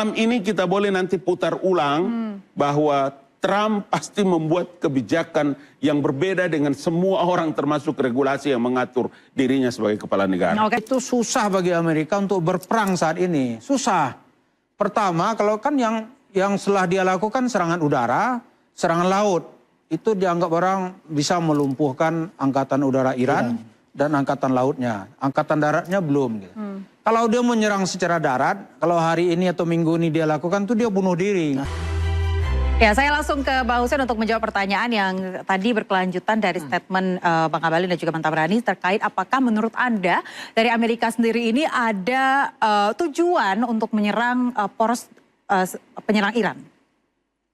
malam ini kita boleh nanti putar ulang bahwa Trump pasti membuat kebijakan yang berbeda dengan semua orang, termasuk regulasi yang mengatur dirinya sebagai kepala negara. Itu susah bagi Amerika untuk berperang saat ini. Susah. Pertama, kalau kan yang setelah dia lakukan serangan udara, serangan laut, itu dianggap orang bisa melumpuhkan angkatan udara Iran dan angkatan lautnya. Angkatan daratnya belum. Gitu. Kalau dia menyerang secara darat, kalau hari ini atau minggu ini dia lakukan, itu dia bunuh diri. Ya, saya langsung ke Bang Hussein untuk menjawab pertanyaan yang tadi berkelanjutan dari statement Bang Abalin dan juga Bang Tabrani terkait apakah menurut Anda dari Amerika sendiri ini ada tujuan untuk menyerang poros penyerang Iran?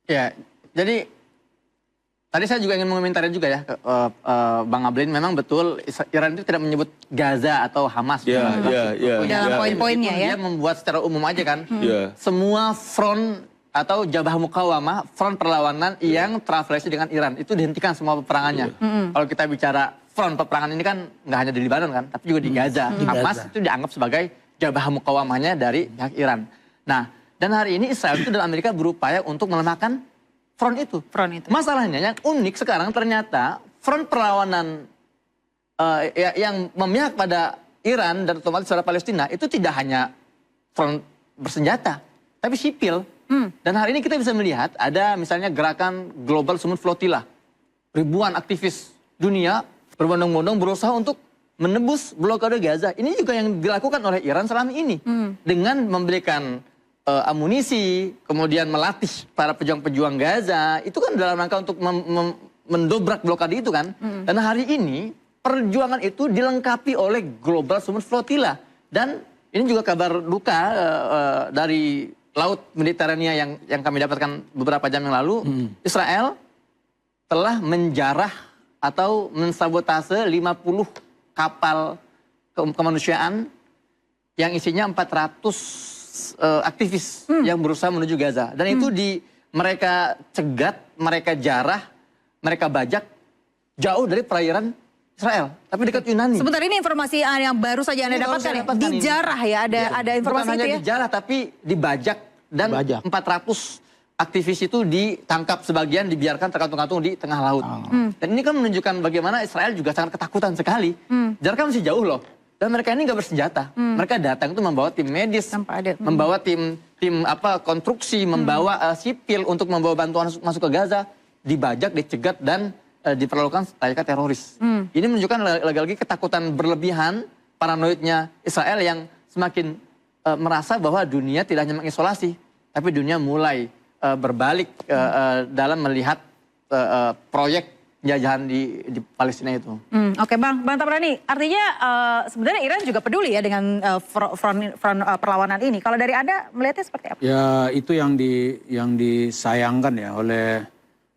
Ya, jadi tadi saya juga ingin mengomentari juga ya, Bang Abalin, memang betul Iran itu tidak menyebut Gaza atau Hamas. Dalam poin-poinnya ya. Dia membuat secara umum aja kan. Semua front atau Jabhah Muqawamah, front perlawanan yang terafiliasi dengan Iran, itu dihentikan semua peperangannya. Kalau kita bicara front peperangan ini kan nggak hanya di Lebanon kan, tapi juga di Gaza. Hamas itu dianggap sebagai Jabhah Muqawamahnya dari pihak Iran. Nah, dan hari ini Israel itu dan Amerika berupaya untuk melemahkan front itu. Masalahnya yang unik sekarang ternyata front perlawanan yang memihak pada Iran dan otomatis pada Palestina itu tidak hanya front bersenjata, tapi sipil. Dan hari ini kita bisa melihat ada misalnya gerakan Global Summit Flotilla. Ribuan aktivis dunia berbondong-bondong berusaha untuk menembus blokade Gaza. Ini juga yang dilakukan oleh Iran selama ini. Dengan memberikan amunisi, kemudian melatih para pejuang-pejuang Gaza. Itu kan dalam rangka untuk mendobrak blokade itu kan. Dan hari ini perjuangan itu dilengkapi oleh Global Summit Flotilla. Dan ini juga kabar duka dari Laut Mediterania yang kami dapatkan beberapa jam yang lalu, Israel telah menjarah atau mensabotase 50 kapal kemanusiaan yang isinya 400 aktivis yang berusaha menuju Gaza. Dan itu mereka cegat, mereka jarah, mereka bajak jauh dari perairan Israel, tapi dekat Yunani. Sebentar, ini informasi yang baru saja Anda dapatkan ya? Dijarah ya, ada informasi bukan itu hanya ya? dijarah, tapi dibajak. Dan 400 aktivis itu ditangkap, sebagian dibiarkan tergantung-gantung di tengah laut. Dan ini kan menunjukkan bagaimana Israel juga sangat ketakutan sekali. Jaraknya masih jauh loh. Dan mereka ini nggak bersenjata. Mereka datang itu membawa tim medis, membawa tim konstruksi, membawa sipil untuk membawa bantuan masuk ke Gaza, dibajak, dicegat, dan diperlakukan layaknya teroris. Ini menunjukkan lagi-lagi ketakutan berlebihan, paranoidnya Israel yang semakin merasa bahwa dunia tidak hanya mengisolasi, tapi dunia mulai berbalik dalam melihat proyek penjajahan di Palestina itu. Oke, Bang Tabrani, artinya sebenarnya Iran juga peduli ya dengan front perlawanan ini. Kalau dari Anda melihatnya seperti apa? Ya, itu yang disayangkan ya oleh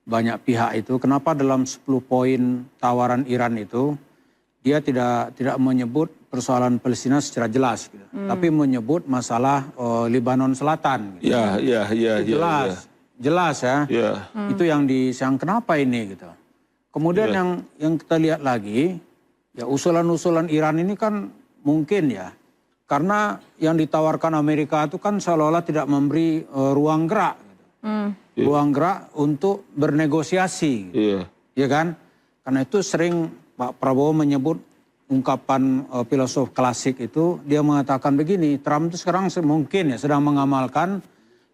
banyak pihak itu. Kenapa dalam 10 poin tawaran Iran itu dia tidak menyebut persoalan Palestina secara jelas, gitu. Tapi menyebut masalah Lebanon Selatan. Gitu. Jelas ya. Itu yang kenapa ini gitu. Kemudian yang kita lihat lagi, ya usulan-usulan Iran ini kan mungkin ya, karena yang ditawarkan Amerika itu kan seolah-olah tidak memberi ruang gerak, gitu. Ruang gerak untuk bernegosiasi, gitu. Ya kan? Karena itu sering Pak Prabowo menyebut ungkapan filosof klasik itu, dia mengatakan begini, Trump itu sekarang mungkin ya sedang mengamalkan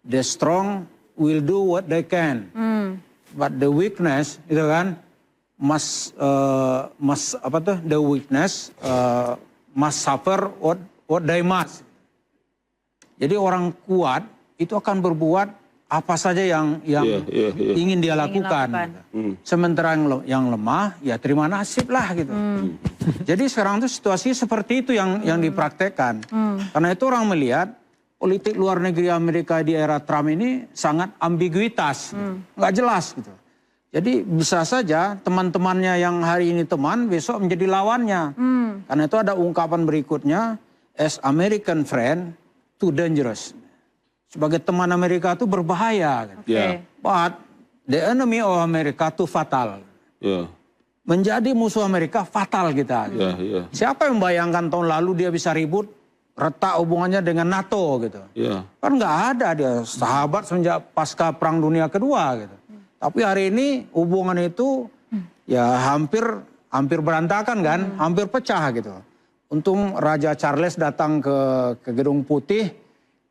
the strong will do what they can, but the weakness itu kan the weakness must suffer what they must. Jadi orang kuat itu akan berbuat apa saja yang ingin dia lakukan. Sementara yang lemah ya terima nasib lah gitu. Jadi sekarang itu situasi seperti itu yang dipraktekkan. Karena itu orang melihat politik luar negeri Amerika di era Trump ini sangat ambiguitas, nggak jelas gitu. Jadi bisa saja teman-temannya yang hari ini teman besok menjadi lawannya. Karena itu ada ungkapan berikutnya, as American friend too dangerous. Sebagai teman Amerika itu berbahaya. Gitu. But the enemy of America itu fatal. Menjadi musuh Amerika fatal kita. Gitu. Siapa yang membayangkan tahun lalu dia bisa ribut retak hubungannya dengan NATO gitu. Kan nggak ada, dia sahabat sejak pasca Perang Dunia Kedua gitu. Tapi hari ini hubungan itu ya hampir berantakan kan, hampir pecah gitu. Untung Raja Charles datang ke Gedung Putih,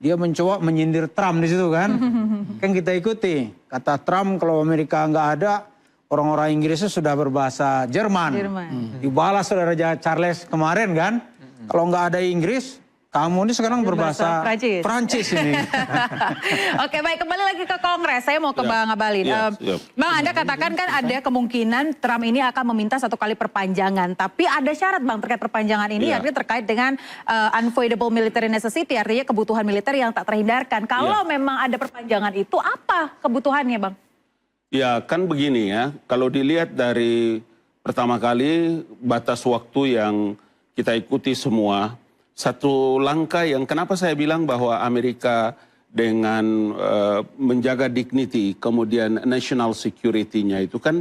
dia mencoba menyindir Trump di situ kan. Kan kita ikuti. Kata Trump kalau Amerika nggak ada, orang-orang Inggrisnya sudah berbahasa Jerman. Dibalas oleh Raja Charles kemarin kan. Kalau nggak ada Inggris, kamu ini sekarang berbahasa Prancis ini. Oke, baik, kembali lagi ke Kongres. Saya mau ke Bang Abalin. Bang, Anda katakan kan ada kemungkinan Trump ini akan meminta 1 kali perpanjangan. Tapi ada syarat Bang terkait perpanjangan ini, artinya terkait dengan unavoidable military necessity, artinya kebutuhan militer yang tak terhindarkan. Kalau memang ada perpanjangan itu, apa kebutuhannya Bang? Ya kan begini ya, kalau dilihat dari pertama kali batas waktu yang kita ikuti semua, satu langkah yang kenapa saya bilang bahwa Amerika dengan menjaga dignity, kemudian national security-nya itu kan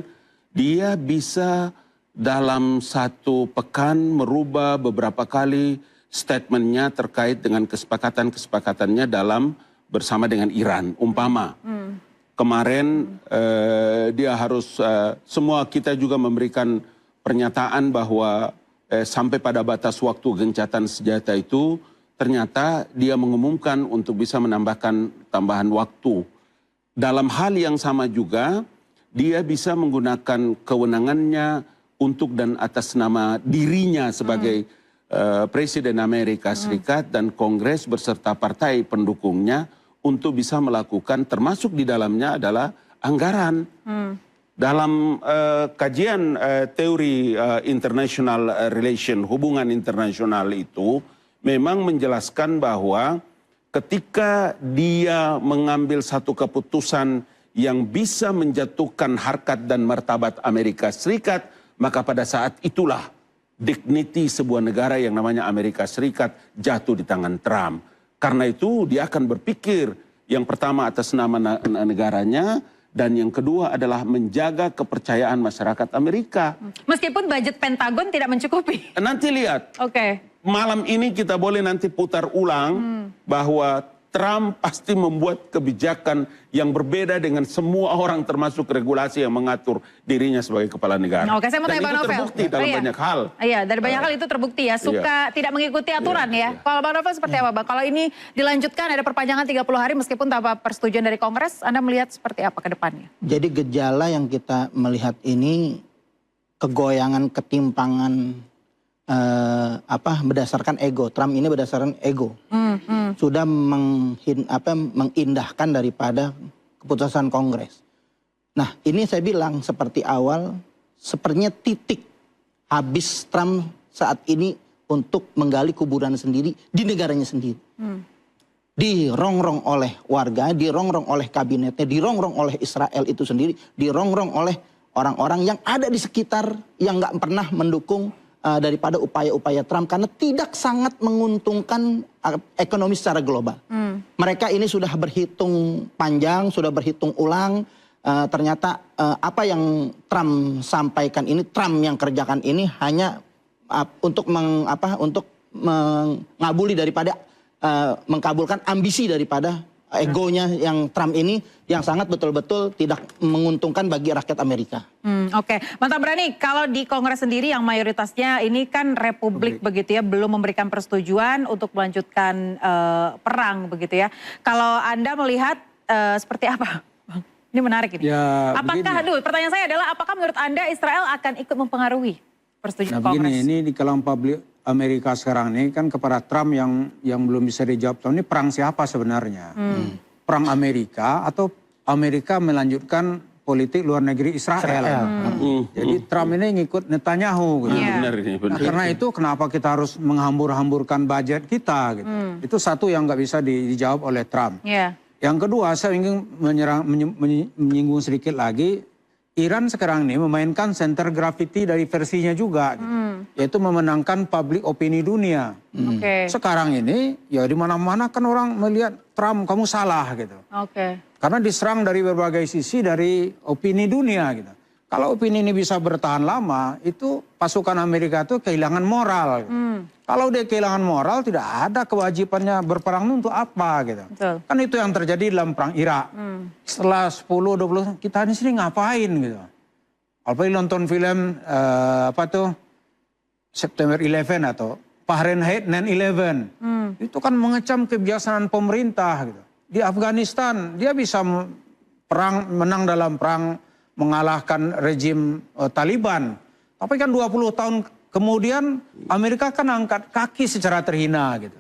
dia bisa dalam 1 pekan merubah beberapa kali statement-nya terkait dengan kesepakatannya dalam bersama dengan Iran, umpama. Kemarin dia harus, semua kita juga memberikan pernyataan bahwa sampai pada batas waktu gencatan senjata itu, ternyata dia mengumumkan untuk bisa menambahkan tambahan waktu. Dalam hal yang sama juga, dia bisa menggunakan kewenangannya untuk dan atas nama dirinya sebagai Presiden Amerika Serikat dan Kongres beserta partai pendukungnya untuk bisa melakukan, termasuk di dalamnya adalah anggaran. Dalam kajian teori international relation, hubungan internasional itu memang menjelaskan bahwa ketika dia mengambil satu keputusan yang bisa menjatuhkan harkat dan martabat Amerika Serikat, maka pada saat itulah dignity sebuah negara yang namanya Amerika Serikat jatuh di tangan Trump. Karena itu dia akan berpikir yang pertama atas nama negaranya, dan yang kedua adalah menjaga kepercayaan masyarakat Amerika. Meskipun budget Pentagon tidak mencukupi. Nanti lihat. Malam ini kita boleh nanti putar ulang bahwa Trump pasti membuat kebijakan yang berbeda dengan semua orang, termasuk regulasi yang mengatur dirinya sebagai kepala negara. Oke, saya mau tanya Bang Novel. Terbukti dalam banyak hal. Iya, dari banyak hal itu terbukti ya. Suka tidak mengikuti aturan ya. Kalau Bang Novel seperti apa Bang? Kalau ini dilanjutkan ada perpanjangan 30 hari meskipun tanpa persetujuan dari Kongres, Anda melihat seperti apa ke depannya? Jadi gejala yang kita melihat ini kegoyangan, ketimpangan berdasarkan ego. Trump ini berdasarkan ego. Sudah mengindahkan daripada keputusan Kongres. Nah, ini saya bilang seperti awal, sepertinya titik habis Trump saat ini untuk menggali kuburan sendiri di negaranya sendiri. Dirongrong oleh warga, dirongrong oleh kabinetnya, dirongrong oleh Israel itu sendiri, dirongrong oleh orang-orang yang ada di sekitar yang nggak pernah mendukung daripada upaya-upaya Trump, karena tidak sangat menguntungkan ekonomi secara global. Mereka ini sudah berhitung panjang, sudah berhitung ulang, ternyata apa yang Trump sampaikan ini, Trump yang kerjakan ini hanya untuk mengabuli daripada mengkabulkan ambisi daripada egonya yang Trump ini, yang sangat betul-betul tidak menguntungkan bagi rakyat Amerika. Oke, Mantan Berani, kalau di Kongres sendiri yang mayoritasnya ini kan Republik begitu ya, belum memberikan persetujuan untuk melanjutkan perang begitu ya. Kalau Anda melihat seperti apa? Ini menarik ini. Ya, apakah, pertanyaan saya adalah apakah menurut Anda Israel akan ikut mempengaruhi persetujuan Kongres? Begini, ini di kalangan publik Amerika sekarang ini kan kepada Trump yang belum bisa dijawab, ini perang siapa sebenarnya? Perang Amerika atau Amerika melanjutkan politik luar negeri Israel? Jadi Trump ini ngikut Netanyahu. Gitu. Nah, karena itu kenapa kita harus menghambur-hamburkan budget kita? Gitu. Itu satu yang nggak bisa dijawab oleh Trump. Yang kedua, saya ingin menyinggung sedikit lagi. Iran sekarang ini memainkan center gravity dari versinya juga, gitu. Yaitu memenangkan public opini dunia. Sekarang ini ya di mana-mana kan orang melihat Trump kamu salah gitu. Karena diserang dari berbagai sisi dari opini dunia gitu. Kalau opini ini bisa bertahan lama, itu pasukan Amerika itu kehilangan moral. Kalau dia kehilangan moral, tidak ada kewajibannya berperang untuk apa gitu. Betul. Kan itu yang terjadi dalam perang Irak. Setelah 10-20 kita di sini ngapain gitu. Apalagi nonton film September 11 atau Fahrenheit 9/11. Itu kan mengecam kebiasaan pemerintah gitu. Di Afghanistan dia bisa menang dalam perang mengalahkan rejim Taliban. Tapi kan 20 tahun kemudian Amerika kan angkat kaki secara terhina gitu.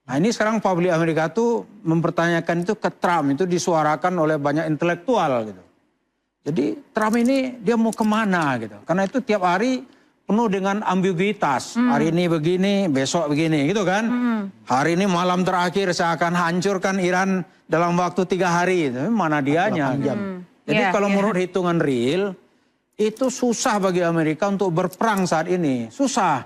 Nah ini sekarang publik Amerika tuh mempertanyakan itu ke Trump, itu disuarakan oleh banyak intelektual gitu. Jadi Trump ini dia mau kemana gitu. Karena itu tiap hari penuh dengan ambiguitas. Hari ini begini, besok begini gitu kan. Hari ini malam terakhir saya akan hancurkan Iran dalam waktu 3 hari. Mana dianya? Jadi kalau menurut hitungan real, itu susah bagi Amerika untuk berperang saat ini. Susah.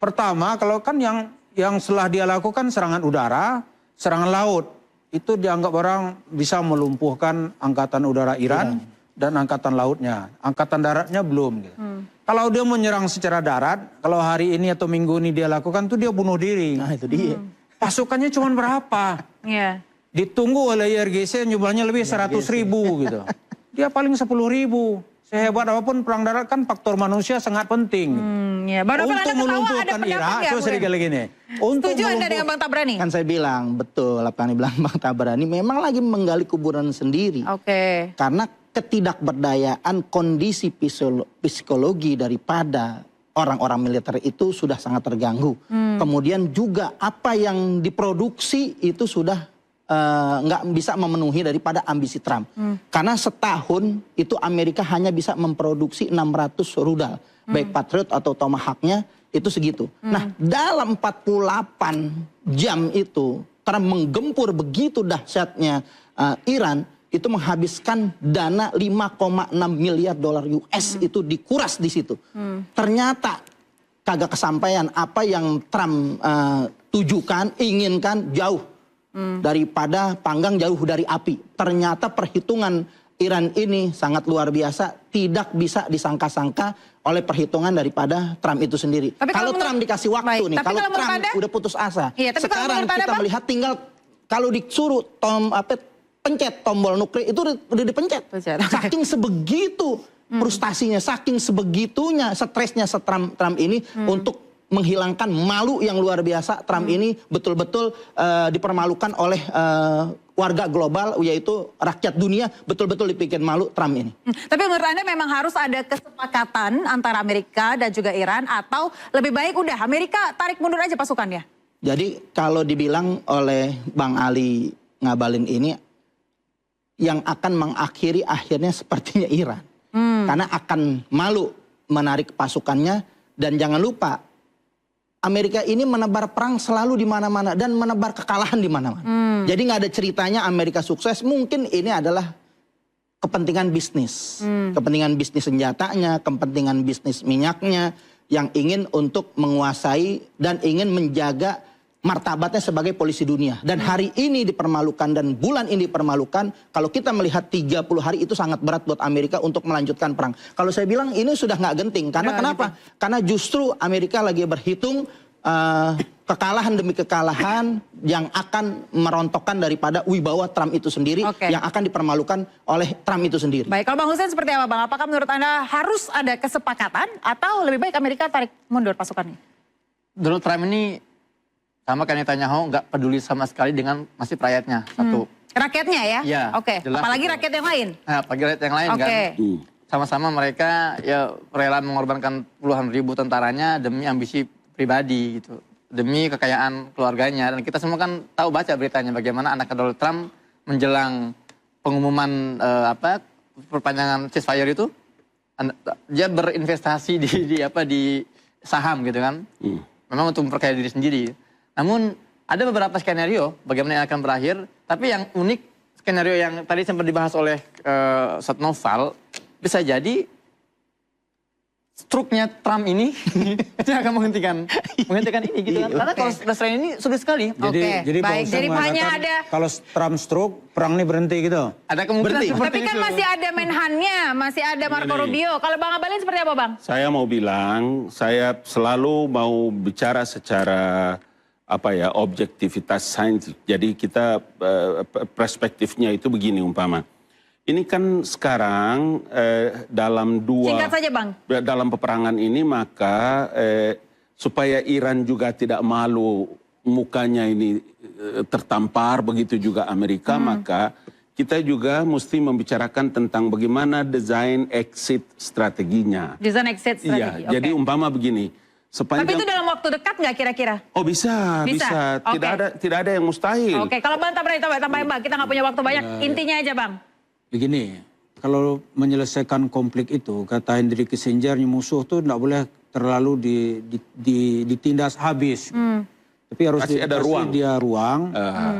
Pertama, kalau kan yang setelah dia lakukan serangan udara, serangan laut. Itu dianggap orang bisa melumpuhkan angkatan udara Iran dan angkatan lautnya. Angkatan daratnya belum. Gitu. Kalau dia menyerang secara darat, kalau hari ini atau minggu ini dia lakukan, tuh dia bunuh diri. Nah itu dia. Pasukannya cuma berapa? Ditunggu oleh IRGC jumlahnya lebih 100.000 gitu. Dia paling 10.000. Sehebat apapun perang darat kan faktor manusia sangat penting. Untuk melumpuhkan Irak, coba sedikit lagi nih. Setuju Anda dengan Bang Tabrani? Kan saya bilang, betul apa yang dibilang Bang Tabrani, memang lagi menggali kuburan sendiri. Karena ketidakberdayaan kondisi psikologi daripada orang-orang militer itu sudah sangat terganggu. Kemudian juga apa yang diproduksi itu sudah nggak bisa memenuhi daripada ambisi Trump. Karena setahun itu Amerika hanya bisa memproduksi 600 rudal. Baik Patriot atau Tomahawk-nya itu segitu. Nah dalam 48 jam itu Trump menggempur begitu dahsyatnya Iran, itu menghabiskan dana 5,6 miliar dolar US itu dikuras di situ. Ternyata kagak kesampaian apa yang Trump tujukan, inginkan jauh daripada panggang, jauh dari api. Ternyata perhitungan Iran ini sangat luar biasa, tidak bisa disangka-sangka oleh perhitungan daripada Trump itu sendiri. Kalau Trump dikasih waktu nih, kalau Trump udah putus asa, sekarang kita melihat tinggal kalau disuruh pencet tombol nuklir itu udah dipencet. Saking sebegitu frustasinya, saking sebegitunya stresnya Trump ini untuk menghilangkan malu yang luar biasa. Trump ini betul-betul dipermalukan oleh warga global, yaitu rakyat dunia, betul-betul dibikin malu Trump ini. Tapi menurut Anda memang harus ada kesepakatan antara Amerika dan juga Iran, atau lebih baik udah Amerika tarik mundur aja pasukannya? Jadi kalau dibilang oleh Bang Ali Ngabalin ini, yang akan mengakhiri akhirnya sepertinya Iran. Karena akan malu menarik pasukannya, dan jangan lupa Amerika ini menebar perang selalu di mana-mana dan menebar kekalahan di mana-mana. Jadi nggak ada ceritanya Amerika sukses, mungkin ini adalah kepentingan bisnis. Kepentingan bisnis senjatanya, kepentingan bisnis minyaknya yang ingin untuk menguasai dan ingin menjaga martabatnya sebagai polisi dunia. Dan hari ini dipermalukan dan bulan ini dipermalukan. Kalau kita melihat 30 hari itu sangat berat buat Amerika untuk melanjutkan perang. Kalau saya bilang ini sudah nggak genting. Karena kenapa? Karena justru Amerika lagi berhitung kekalahan demi kekalahan yang akan merontokkan daripada wibawa Trump itu sendiri. Yang akan dipermalukan oleh Trump itu sendiri. Baik, kalau Bang Hussein seperti apa Bang? Apakah menurut Anda harus ada kesepakatan atau lebih baik Amerika tarik mundur pasukannya? Donald Trump ini sama kayak Netanyahu, nggak peduli sama sekali dengan nasib rakyatnya. Satu. Rakyatnya ya? Ya, apalagi rakyat yang lain? Nah, apalagi rakyat yang lain kan. Sama-sama mereka ya rela mengorbankan puluhan ribu tentaranya demi ambisi pribadi gitu. Demi kekayaan keluarganya. Dan kita semua kan tahu baca beritanya bagaimana anak Donald Trump menjelang pengumuman perpanjangan ceasefire itu. Dia berinvestasi di saham gitu kan. Memang untuk memperkaya diri sendiri. Namun ada beberapa skenario bagaimana yang akan berakhir, tapi yang unik skenario yang tadi sempat dibahas oleh Ustadz Noval, bisa jadi struknya Trump ini itu yang akan menghentikan ini gitu kan. Karena kalau selain ini sulit sekali. Jadi Pak baik. Hussein Jadi hanya mengatakan ada kalau Trump stroke, perang ini berhenti gitu. Ada kemungkinan seperti tapi kan itu. masih ada Menhan-nya, masih ada Marco Ini. Rubio. Kalau Bang Abalin seperti apa, Bang? Saya mau bilang, saya selalu mau bicara secara objektivitas sains. Jadi kita perspektifnya itu begini umpama. Ini kan sekarang dalam Singkat saja, Bang. dalam peperangan ini maka supaya Iran juga tidak malu mukanya ini tertampar, begitu juga Amerika, maka kita juga mesti membicarakan tentang bagaimana desain exit strateginya. Desain exit Iya, strategi. jadi umpama begini. Tapi itu dalam waktu dekat nggak kira-kira? Oh bisa. Bisa? Tidak ada yang mustahil. Oke, kalau Bang tambahin Bang, kita nggak punya waktu banyak. Intinya aja, Bang. Begini, kalau menyelesaikan konflik itu, kata Henry Kissinger, musuh tuh tidak boleh terlalu ditindas habis. Tapi harus Pasti ada dikasih ruang. dia ruang,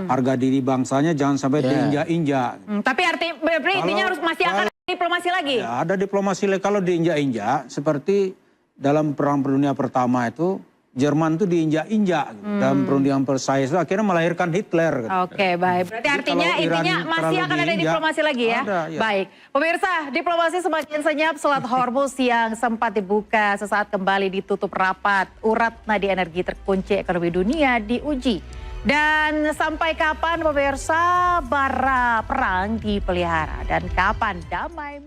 harga diri bangsanya jangan sampai diinjak-injak. Tapi berarti intinya harus masih akan ada diplomasi lagi. Ya, ada diplomasi kalau diinjak-injak, seperti dalam Perang Dunia Pertama itu, Jerman tuh diinjak-injak. Dalam Perundingan Versailles itu akhirnya melahirkan Hitler. Oke, baik. Berarti Jadi artinya kalau Iran intinya masih terlalu akan ada diinjak, diplomasi lagi ya? ada, ya. Baik. Pemirsa, diplomasi semakin senyap. Selat Hormuz yang sempat dibuka sesaat kembali ditutup rapat. Urat nadi energi terkunci ekonomi dunia diuji. Dan sampai kapan pemirsa bara perang dipelihara? Dan kapan damai